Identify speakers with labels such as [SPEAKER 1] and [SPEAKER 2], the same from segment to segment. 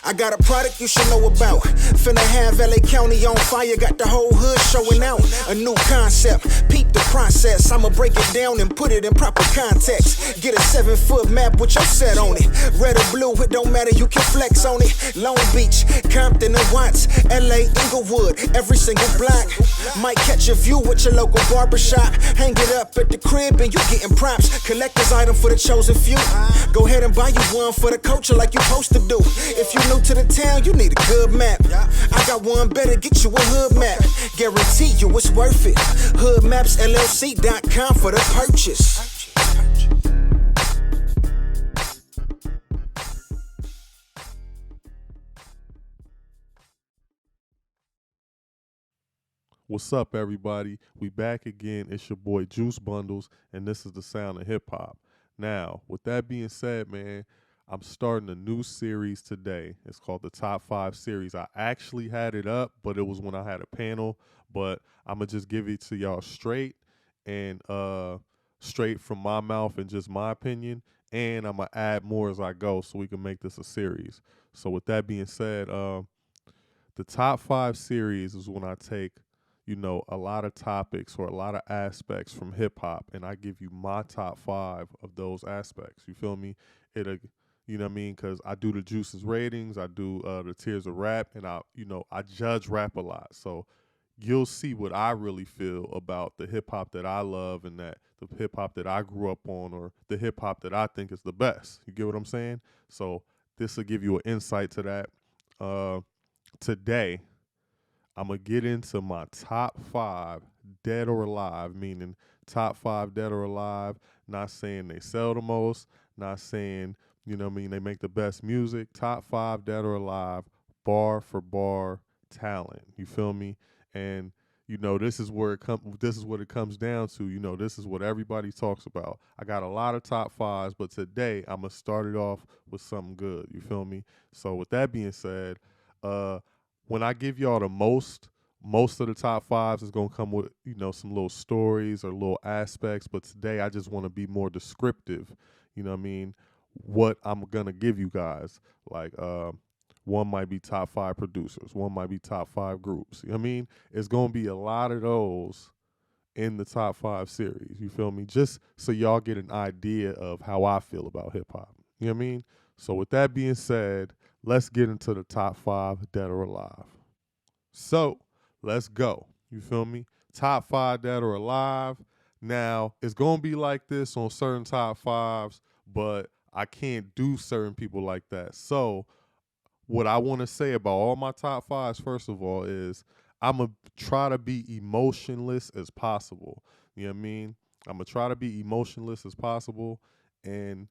[SPEAKER 1] I got a product you should know about. Finna have LA County on fire, got the whole hood showing out. A new concept, peep the process. I'ma break it down and put it in proper context. Get a 7-foot map with your set on it. Red or blue, it don't matter, you can flex on it. Long Beach, Compton and Watts, LA, Inglewood, every single block. Might catch a view with your local barbershop. Hang it up at the crib and you getting props. Collector's item for the chosen few. Go ahead and buy you one for the culture like you supposed to do. If you new to the town, you need a good map. I got one better, get you a hood map. Guarantee you it's worth it. Hoodmapsllc.com for the purchase.
[SPEAKER 2] What's up, everybody? We back again. It's your boy Juice Bundles, and this is the sound of hip hop. Now, with that being said, man, I'm starting a new series today. It's called the Top 5 series. I actually had it up, but it was when I had a panel. But I'm going to just give it to y'all straight and straight from my mouth and just my opinion. And I'm going to add more as I go so we can make this a series. So with that being said, the Top 5 series is when I take, you know, a lot of topics or a lot of aspects from hip hop, and I give you my top 5 of those aspects. You feel me? You know what I mean? Because I do the Juice's ratings, I do the Tiers of Rap, and I judge rap a lot. So you'll see what I really feel about the hip hop that I love and that the hip hop that I grew up on, or the hip hop that I think is the best. You get what I'm saying? So this will give you an insight to that. Today, I'm going to get into my top 5 dead or alive, meaning top 5 dead or alive, not saying they sell the most, not saying, you know what I mean, they make the best music. Top 5 dead or alive, bar for bar talent. You feel me? And you know, this is what it comes down to. You know, this is what everybody talks about. I got a lot of top 5s, but today I'm going to start it off with something good. You feel me? So with that being said, when I give y'all the most of the top 5s is going to come with, you know, some little stories or little aspects. But today I just want to be more descriptive, you know what I mean, what I'm going to give you guys. Like one might be top 5 producers. One might be top 5 groups. You know what I mean? It's going to be a lot of those in the top 5 series. You feel me? Just so y'all get an idea of how I feel about hip hop. You know what I mean? So with that being said, let's get into the top 5 dead or alive. So let's go. You feel me? Top 5 dead or alive. Now, it's going to be like this on certain top 5s, but I can't do certain people like that. So what I want to say about all my top 5s, first of all, is I'm going to try to be emotionless as possible. You know what I mean? I'm going to try to be emotionless as possible, and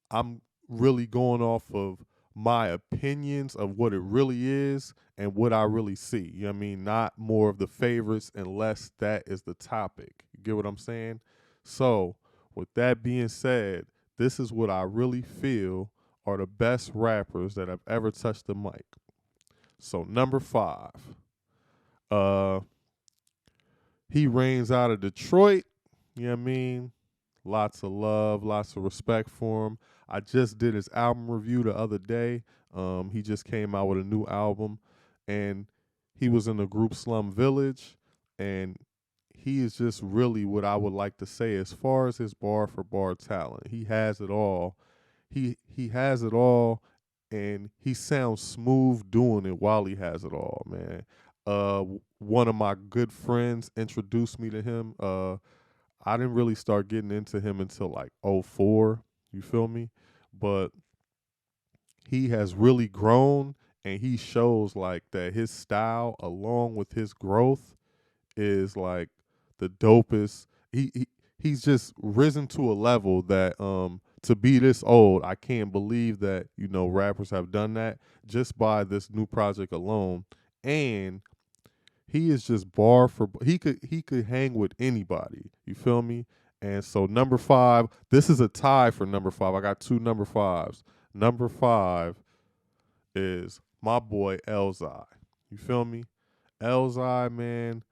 [SPEAKER 2] I'm really going off of my opinions of what it really is and what I really see. You know what I mean? Not more of the favorites unless that is the topic. You get what I'm saying? So with that being said, this is what I really feel are the best rappers that have ever touched the mic. So number 5, he reigns out of Detroit. You know what I mean? Lots of love, lots of respect for him. I just did his album review the other day. He just came out with a new album, and he was in the group Slum Village, and he is just really what I would like to say as far as his bar for bar talent. He has it all. He has it all, and he sounds smooth doing it while he has it all, man. One of my good friends introduced me to him. I didn't really start getting into him until like 2004, you feel me? But he has really grown, and he shows like that his style along with his growth is like the dopest. He's just risen to a level that to be this old, I can't believe that, you know, rappers have done that just by this new project alone. And he is just bar for he could hang with anybody. You feel me? And so number 5, this is a tie for number 5. I got 2 number 5s. Number 5 is my boy Elzhi. You feel me? Elzhi, man,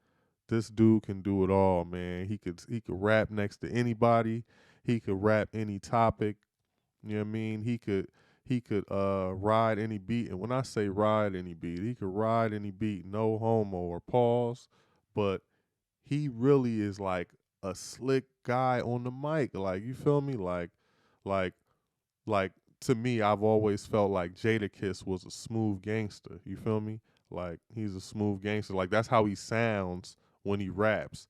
[SPEAKER 2] this dude can do it all, man. He could rap next to anybody. He could rap any topic. You know what I mean? He could ride any beat. And when I say ride any beat, he could ride any beat, no homo or pause. But he really is like a slick guy on the mic. Like, you feel me? Like like to me, I've always felt like Jadakiss was a smooth gangster. You feel me? Like, he's a smooth gangster. Like, that's how he sounds when he raps.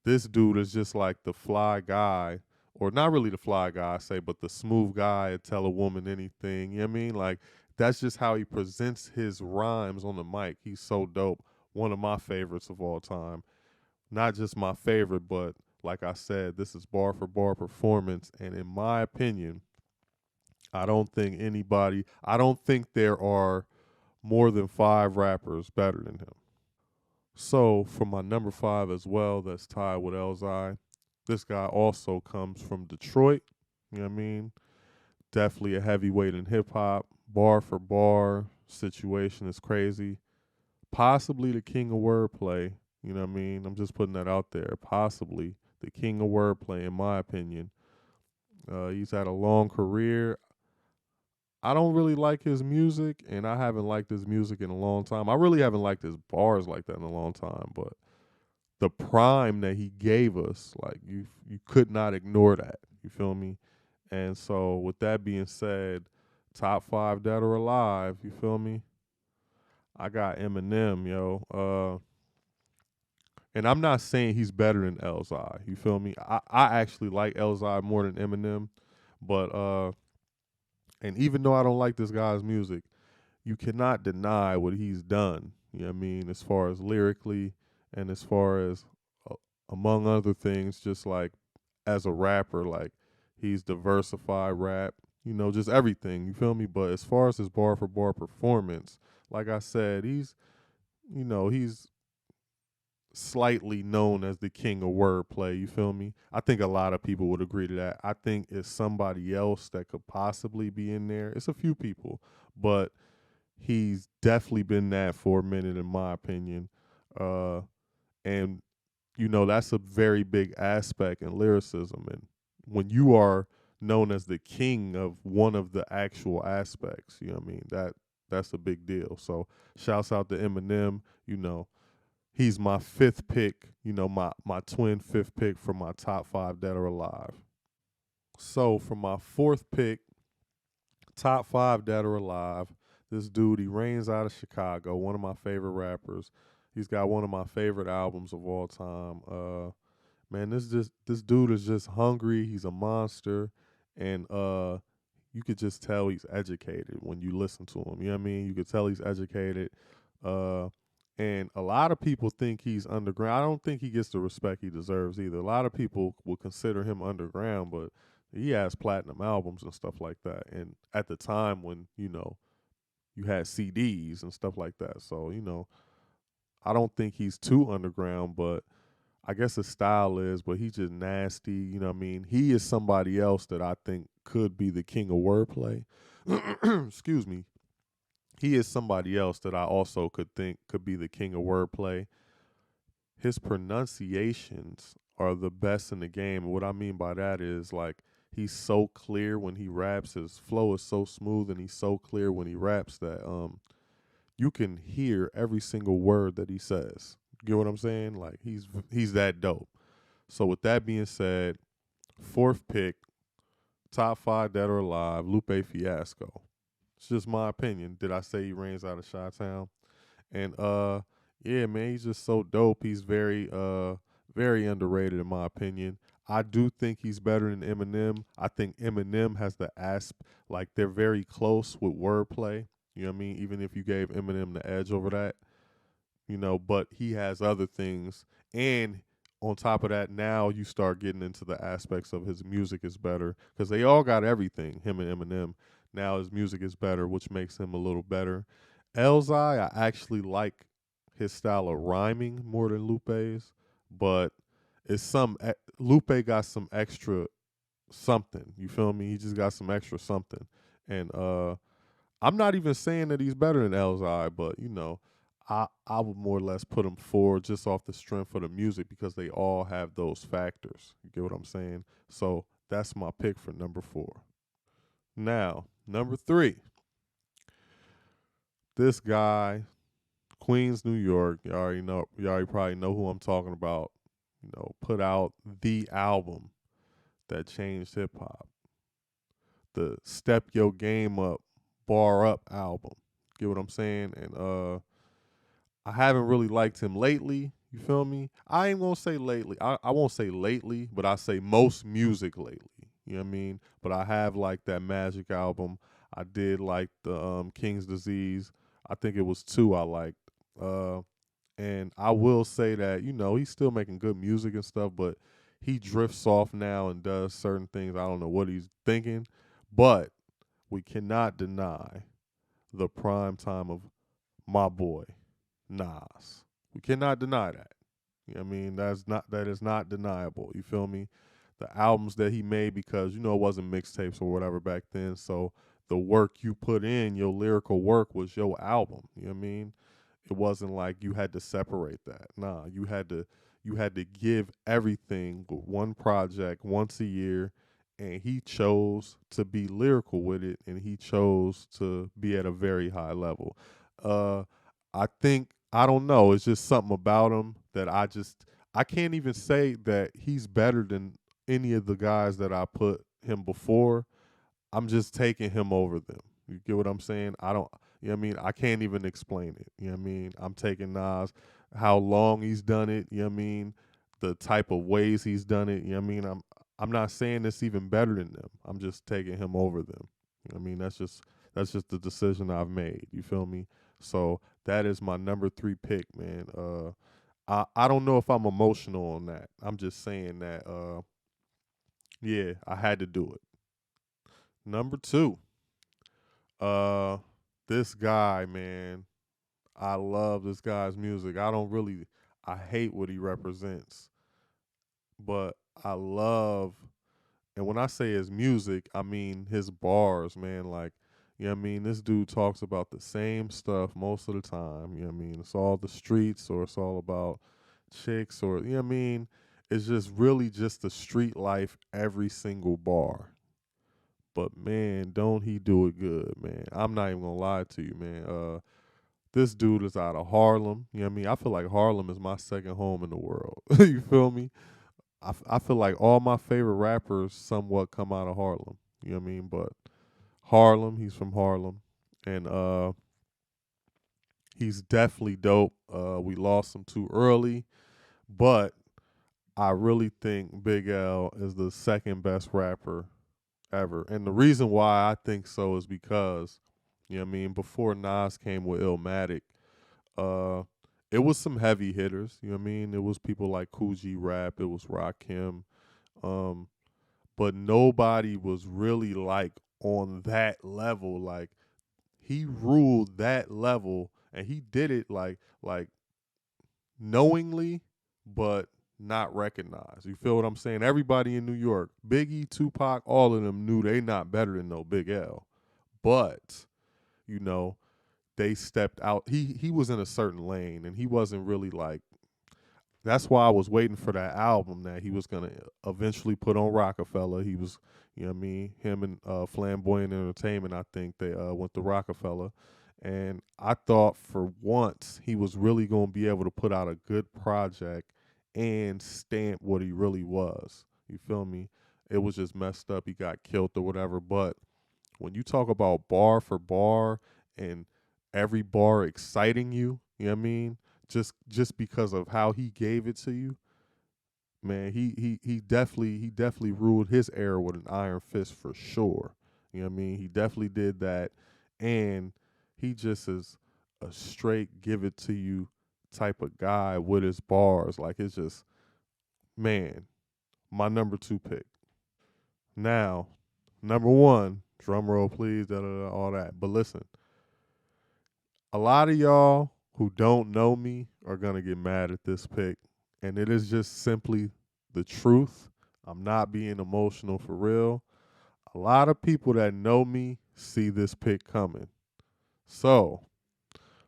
[SPEAKER 2] This dude is just like the fly guy, or not really the fly guy, I say, but the smooth guy to tell a woman anything. You know what I mean? Like, that's just how he presents his rhymes on the mic. He's so dope. One of my favorites of all time. Not just my favorite, but like I said, this is bar for bar performance. And in my opinion, I don't think there are more than 5 rappers better than him. So for my number 5 as well, that's tied with Elzhi. This guy also comes from Detroit. You know what I mean? Definitely a heavyweight in hip hop. Bar for bar situation is crazy. Possibly the king of wordplay. You know what I mean? I'm just putting that out there. Possibly the king of wordplay, in my opinion. He's had a long career. I don't really like his music, and I haven't liked his music in a long time. I really haven't liked his bars like that in a long time, but the prime that he gave us, like, you could not ignore that. You feel me? And so with that being said, top 5 dead or alive, you feel me? I got Eminem, yo. And I'm not saying he's better than Elzhi. You feel me? I actually like Elzhi more than Eminem, but and even though I don't like this guy's music, you cannot deny what he's done. You know what I mean? As far as lyrically, and as far as, among other things, just like as a rapper, like, he's diversified rap, just everything. You feel me? But as far as his bar for bar performance, like I said, he's slightly known as the king of wordplay. You feel me? I think a lot of people would agree to that. I think it's somebody else that could possibly be in there. It's a few people, but he's definitely been that for a minute, in my opinion. And that's a very big aspect in lyricism. And when you are known as the king of one of the actual aspects, you know what I mean? That's a big deal. So shouts out to Eminem. He's my 5th pick, my twin 5th pick for my top 5 dead or alive. So for my 4th pick, top 5 dead or alive, this dude, he reigns out of Chicago, one of my favorite rappers. He's got one of my favorite albums of all time. Man, this dude is just hungry. He's a monster, and you could just tell he's educated when you listen to him. You know what I mean? You could tell he's educated. And a lot of people think he's underground. I don't think he gets the respect he deserves either. A lot of people will consider him underground, but he has platinum albums and stuff like that. And at the time when, you had CDs and stuff like that. So, I don't think he's too underground, but I guess his style is, but he's just nasty. You know what I mean? He is somebody else that I think could be the king of wordplay. Excuse me. He is somebody else that I also could think could be the king of wordplay. His pronunciations are the best in the game. And what I mean by that is, like, he's so clear when he raps. His flow is so smooth, and he's so clear when he raps that you can hear every single word that he says. You get what I'm saying? Like, he's that dope. So with that being said, 4th pick, top 5 dead or alive, Lupe Fiasco. It's just my opinion. Did I say he reigns out of Chi-Town? And yeah, man, he's just so dope. He's very very underrated in my opinion. I do think he's better than Eminem. I think Eminem has the like, they're very close with wordplay. You know what I mean? Even if you gave Eminem the edge over that, but he has other things. And on top of that, now you start getting into the aspects of his music is better, because they all got everything, him and Eminem. Now his music is better, which makes him a little better. Elzhi, I actually like his style of rhyming more than Lupe's, but it's Lupe got some extra something. You feel me? He just got some extra something. And I'm not even saying that he's better than Elzhi, but I would more or less put him forward just off the strength of the music because they all have those factors. You get what I'm saying? So that's my pick for number 4. Now, number 3. This guy, Queens, New York. You already know. You already probably know who I'm talking about. Put out the album that changed hip hop. The Step Your Game Up, Bar Up album. Get what I'm saying? And I haven't really liked him lately. You feel me? I ain't gonna say lately. I won't say lately, but I say most music lately. You know what I mean? But I have liked that Magic album. I did like the King's Disease. I think it was 2 I liked. And I will say that, he's still making good music and stuff, but he drifts off now and does certain things. I don't know what he's thinking. But we cannot deny the prime time of my boy, Nas. We cannot deny that. You know what I mean? That is not deniable. You feel me? The albums that he made, because it wasn't mixtapes or whatever back then, so the work you put in, your lyrical work, was your album. You know what I mean? It wasn't like you had to separate that. Nah, you had to give everything one project once a year, and he chose to be lyrical with it, and he chose to be at a very high level. I think, I don't know, it's just something about him that I can't even say that he's better than any of the guys that I put him before. I'm just taking him over them. You get what I'm saying? I don't, you know what I mean? I can't even explain it. You know what I mean? I'm taking Nas, how long he's done it, you know what I mean? The type of ways he's done it, you know what I mean? I'm not saying it's even better than them. I'm just taking him over them. You know what I mean? That's just the decision I've made. You feel me? So that is my number 3 pick, man. I don't know if I'm emotional on that. I'm just saying that yeah, I had to do it. Number 2. Uh this guy, man. I love this guy's music. I hate what he represents, but I love, and when I say his music, I mean his bars, man. Like, you know what I mean? This dude talks about the same stuff most of the time. You know what I mean? It's all the streets, or it's all about chicks, or, you know what I mean? It's just really just the street life every single bar. But man, don't he do it good, man. I'm not even gonna lie to you, man. This dude is out of Harlem. You know what I mean? I feel like Harlem is my second home in the world. You feel me? I feel like all my favorite rappers somewhat come out of Harlem. You know what I mean? But Harlem, he's from Harlem. And he's definitely dope. We lost him too early. But I really think Big L is the second best rapper ever. And the reason why I think so is because, you know what I mean, before Nas came with Illmatic, uh, it was some heavy hitters, you know what I mean? It was people like Kool G Rap, it was Rakim, um, but nobody was really like on that level. Like, he ruled that level, and he did it like knowingly, but not recognized. You feel what I'm saying? Everybody in New York, Biggie, Tupac, all of them knew they not better than no Big L. But, you know, they stepped out. He was in a certain lane, and he wasn't really like, that's why I was waiting for that album that he was going to eventually put on Rockefeller. He was, you know what I mean, him and Flamboyant Entertainment, I think they went to Rockefeller. And I thought for once he was really going to be able to put out a good project and stamp what he really was. You feel me? It was just messed up. He got killed or whatever. But when you talk about bar for bar and every bar exciting you, you know what I mean? Just because of how he gave it to you, man, he definitely ruled his era with an iron fist for sure. You know what I mean? He definitely did that, and he just is a straight give it to you type of guy with his bars. Like, it's just, man, my number 2 pick. Now, number 1, drum roll please, all that. But listen, a lot of y'all who don't know me are gonna get mad at this pick, and it is just simply the truth. I'm not being emotional for real. A lot of people that know me see this pick coming. So,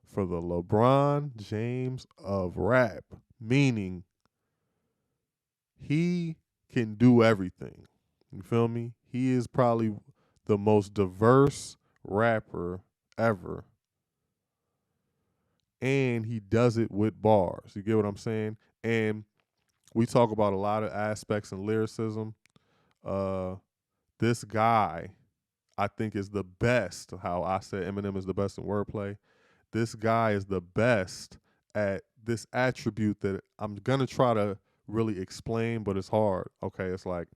[SPEAKER 2] for the LeBron James of rap, meaning he can do everything. You feel me? He is probably the most diverse rapper ever. And he does it with bars. You get what I'm saying? And we talk about a lot of aspects in lyricism. This guy, I think, is the best. How I said Eminem is the best in wordplay. This guy is the best at this attribute that I'm gonna try to really explain, but it's hard. Okay, it's like,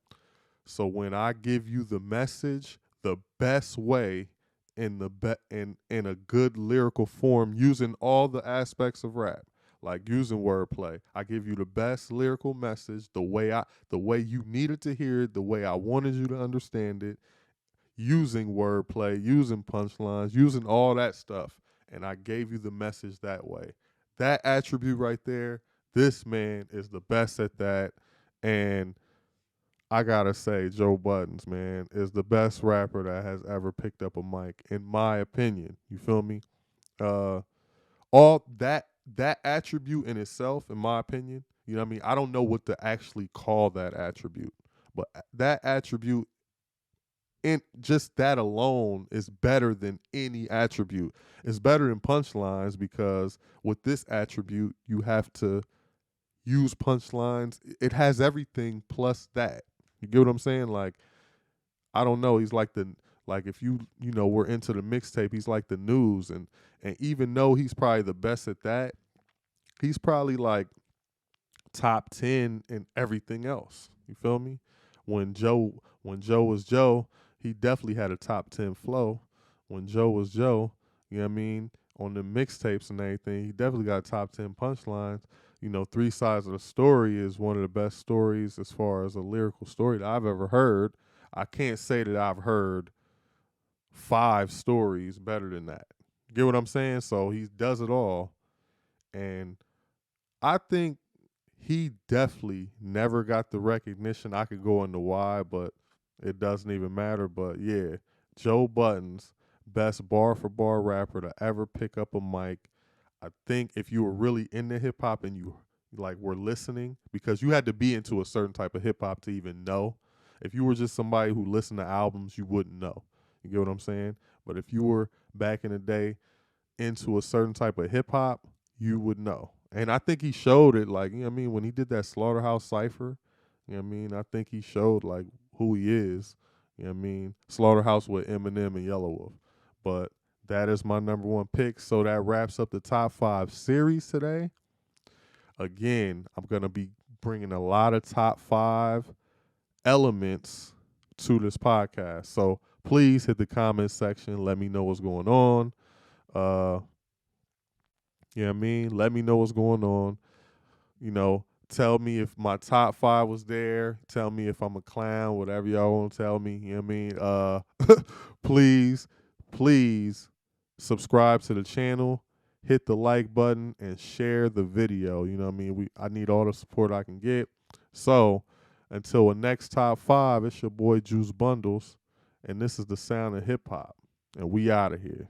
[SPEAKER 2] so when I give you the message the best way in in a good lyrical form, using all the aspects of rap, like using wordplay, I give you the best lyrical message the way you needed to hear it, the way I wanted you to understand it, using wordplay, using punchlines, using all that stuff, and I gave you the message that way. That attribute right there, this man is the best at that. And I gotta say, Joe Buttons, man, is the best rapper that has ever picked up a mic, in my opinion. You feel me? All that attribute in itself, in my opinion, you know what I mean? I don't know what to actually call that attribute, but that attribute, and just that alone, is better than any attribute. It's better than punchlines, because with this attribute, you have to use punchlines. It has everything plus that. You get what I'm saying? Like, I don't know. He's like if we're into the mixtape, he's like the news, and even though he's probably the best at that, he's probably like top 10 in everything else. You feel me? When Joe was Joe, he definitely had a top 10 flow. When Joe was Joe, you know what I mean? On the mixtapes and everything, he definitely got top 10 punchlines. You know, Three Sides of the Story is one of the best stories as far as a lyrical story that I've ever heard. I can't say that I've heard 5 stories better than that. Get what I'm saying? So he does it all. And I think he definitely never got the recognition. I could go into why, but it doesn't even matter. But yeah, Joe Buttons, best bar for bar rapper to ever pick up a mic. I think if you were really into hip hop and you like were listening, because you had to be into a certain type of hip hop to even know. If you were just somebody who listened to albums, you wouldn't know. You get what I'm saying? But if you were back in the day into a certain type of hip hop, you would know. And I think he showed it, like, you know what I mean, when he did that Slaughterhouse Cypher, you know what I mean? I think he showed like who he is. You know what I mean? Slaughterhouse with Eminem and Yellow Wolf. But that is my number 1 pick. So that wraps up the top 5 series today. Again, I'm going to be bringing a lot of top 5 elements to this podcast. So please hit the comment section. Let me know what's going on. You know what I mean? Let me know what's going on. You know, tell me if my top 5 was there. Tell me if I'm a clown, whatever y'all want to tell me. You know what I mean? Please subscribe to the channel, hit the like button, and share the video. You know what I mean? I need all the support I can get. So until the next top 5, it's your boy Juice Bundles, and this is the sound of hip hop, and we out of here.